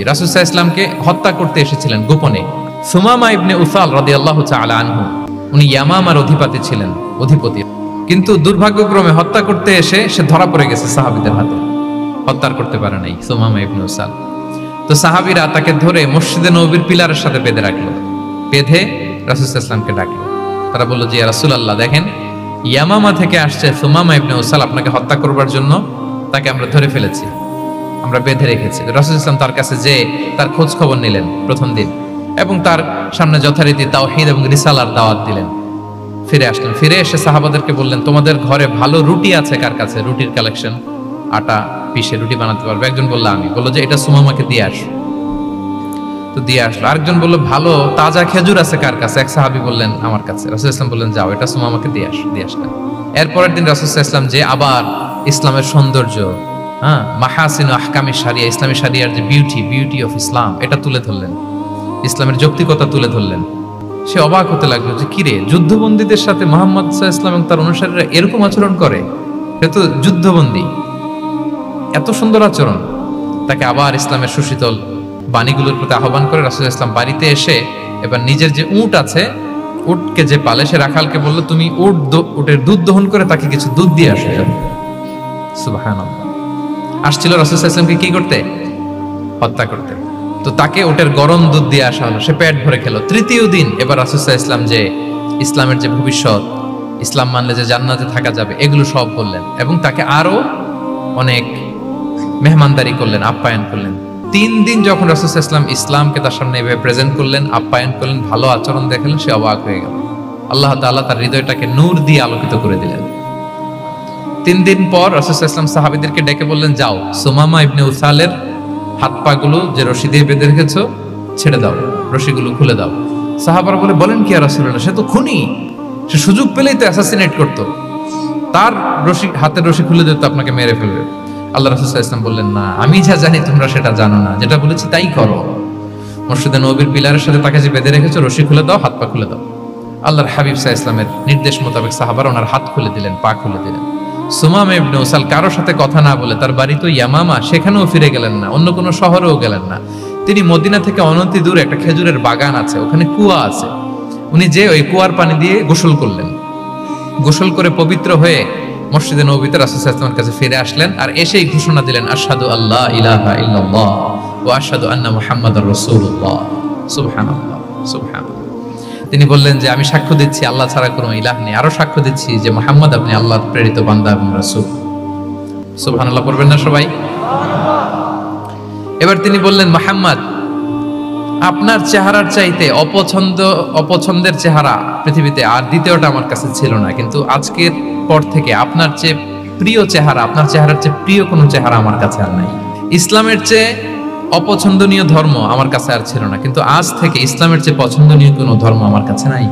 রাসূল সাল্লাল্লাহু আলাইহি ওয়াসাল্লামকে হত্যা করতে এসেছিলেন গোপনে। সুমামা ইবনে উসাল রাদিয়াল্লাহু তাআলা আনহু, উনি ইয়ামামার অধিপতি, কিন্তু দুর্ভাগ্যক্রমে হত্যা করতে এসে সে ধরা পড়ে গেছে সাহাবীদের হাতে, হত্যা করতে পারে নাই সুমামা ইবনে উসাল। তো সাহাবীরা তাকে ধরে মসজিদে নববীর পিলারের সাথে বেঁধে রাখলো, বেঁধে রাসূল সাল্লাল্লাহু আলাইহি ওয়াসাল্লামকে ডাকলো। তারা বলল যে ইয়া রাসূলুল্লাহ, দেখেন ইয়ামামা থেকে আসছে সুমামা ইবনে উসাল আপনাকে হত্যা করবার জন্য, তাকে আমরা ধরে ফেলেছি, আমরা বেঁধে রেখেছি। রাসূল সাল্লাল্লাহু আলাইহি ওয়াসাল্লাম তার কাছে যে তার খোঁজ খবর নিলেন প্রথম দিন, এবং তার সামনে যথারীতি তাওহীদ এবং রিসালার দাওয়াত দিলেন। ফিরে আসলেন, ফিরে এসে সাহাবাদেরকে বললেন, তোমাদের ঘরে ভালো রুটি আছে কার কাছে? রুটির কালেকশন, আটা পিষে রুটি বানাতে পারবে। একজন বলল আমি, বললো যে এটা সুমামাকে দিয়ে আসো, তো দিয়ে আসলো। আরেকজন বললো ভালো তাজা খেজুর আছে কার কাছে? এক সাহাবী বললেন আমার কাছে। রাসূল সাল্লাল্লাহু আলাইহি ওয়াসাল্লাম বললেন যাও, এটা সুমামাকে দিয়ে আসলেন। এরপরের দিন রাসূল সাল্লাল্লাহু আলাইহি ওয়াসাল্লাম যে আবার ইসলামের সৌন্দর্য, মাহাসিন আহকামি শারিয়া, ইসলামী শারিয়ার যে বিউটি অফ ইসলাম, এটা তুলে ধরলেন, ইসলামের যৌক্তিকতা তুলে ধরলেন। সে অবাক হতে লাগলো যে কিরে, যুদ্ধবন্দীদের সাথে মুহাম্মদ সাল্লাল্লাহু আলাইহি ওয়াসাল্লাম এবং তার অনুসারীরা এরকম আচরণ করে? সে তো যুদ্ধবন্দী, এত সুন্দর আচরণ। তাকে আবার ইসলামের সুশীতল বাণীগুলোর প্রতি আহ্বান করে রাসূল সাল্লাল্লাহু আলাইহি ওয়াসাল্লাম বাড়িতে এসে এবার নিজের যে উট আছে, উটকে যে পালে, সে রাখালকে বলল তুমি উটের দুধ দহন করে তাকে কিছু দুধ দিয়ে আসো। সুবহানাল্লাহ। আসছিল রাসূল সাল্লাল্লাহু আলাইহি ওয়াসাল্লামকে কি করতে? হত্যা করতে। তো তাকে ওটের গরম দুধ দিয়ে আসা হলো, সে পেট ভরে খেলো। তৃতীয় দিন এবার রাসূল সাল্লাল্লাহু আলাইহি ওয়াসাল্লাম যে ইসলামের যে ভবিষ্যৎ, ইসলাম মানলে যে জান্নাতে থাকা যাবে, এগুলো সব বললেন এবং তাকে আরো অনেক মেহমানদারি করলেন, আপ্যায়ন করলেন। 3 দিন যখন রাসূল সাল্লাল্লাহু আলাইহি ওয়াসাল্লাম ইসলামকে তার সামনে এভাবে প্রেজেন্ট করলেন, আপ্যায়ন করলেন, ভালো আচরণ দেখালেন, সে অবাক হয়ে গেল। আল্লাহ তাআলা তার হৃদয়টাকে নূর দিয়ে আলোকিত করে দিলেন। 3 দিন পর রাসূল সাল্লাল্লাহু আলাইহি ওয়াসাল্লাম সাহাবীদেরকে ডেকে বললেন, যাও সুমামা ইবনে উসালের হাত পা গুলো যে রশি দিয়ে বেঁধে রেখেছো ছেড়ে দাও, রশিগুলো খুলে দাও। সাহাবারা বলেন কি ইয়া রাসূলুল্লাহ, সে তো খুনি, সে সুযোগ পেলেই তো অ্যাসাসিনেট করতো, তার হাতের রশি খুলে দিতে আপনাকে মেরে ফেলবে। আল্লাহ রাসূল সাল্লাল্লাহু আলাইহি ওয়াসাল্লাম বললেন, না, আমি যা জানি তোমরা সেটা জানো না, যেটা বলেছি তাই করো। মসজিদে নববীর পিলারের সাথে তাকে যে বেঁধে রেখেছো, রশি খুলে দাও, হাত পা খুলে দাও। আল্লাহর হাবিব সাল্লাল্লাহু আলাইহি ওয়াসাল্লামের নির্দেশ মোতাবেক সাহাবারা ওনার হাত খুলে দিলেন, পা খুলে দিলেন। সুমামা ইবনে উসাল কারোর সাথে কথা না বলে, তার বাড়ি তো ইয়ামামা, সেখানেও ফিরে গেলেন না, অন্য কোনো শহরেও গেলেন না। তিনি মদিনা থেকে অনতি দূরে একটা খেজুরের বাগান আছে, ওখানে কুয়া আছে, উনি যে ওই কুয়ার পানি দিয়ে গোসল করলেন। গোসল করে পবিত্র হয়ে মসজিদে নববীতে রাসূল সাল্লাল্লাহু আলাইহি ওয়াসাল্লামের কাছে ফিরে আসলেন, আর এসেই ঘোষণা দিলেন, আশহাদু আল্লা ইলাহা ইল্লাল্লাহ ওয়া আশহাদু আন্না মুহাম্মাদার রাসূলুল্লাহ। সুবহানাল্লাহ, সুবহানাল্লাহ। তিনি বললেন যে আমি সাক্ষ্য দিচ্ছি আল্লাহ ছাড়া কোনো ইলাহ নেই, আরো সাক্ষ্য দিচ্ছি যে মুহাম্মদ আপনি আল্লাহর প্রেরিত বান্দা এবং রাসূল। সুবহানাল্লাহ পড়বেন না সবাই? এবার তিনি বললেন, মুহাম্মদ, আপনার চেহারার চাইতে অপছন্দের চেহারা পৃথিবীতে আর দ্বিতীয়টা আমার কাছে ছিল না, কিন্তু আজকের পর থেকে আপনার চেয়ে প্রিয় চেহারা, আপনার চেহারার চেয়ে প্রিয় কোনো চেহারা আমার কাছে আর নাই। ইসলামের চেয়ে অপছন্দনীয় ধর্ম আমার কাছে আর ছিল না, কিন্তু আজ থেকে ইসলামের চেয়ে পছন্দনীয় কোনো ধর্ম আমার কাছে নাই।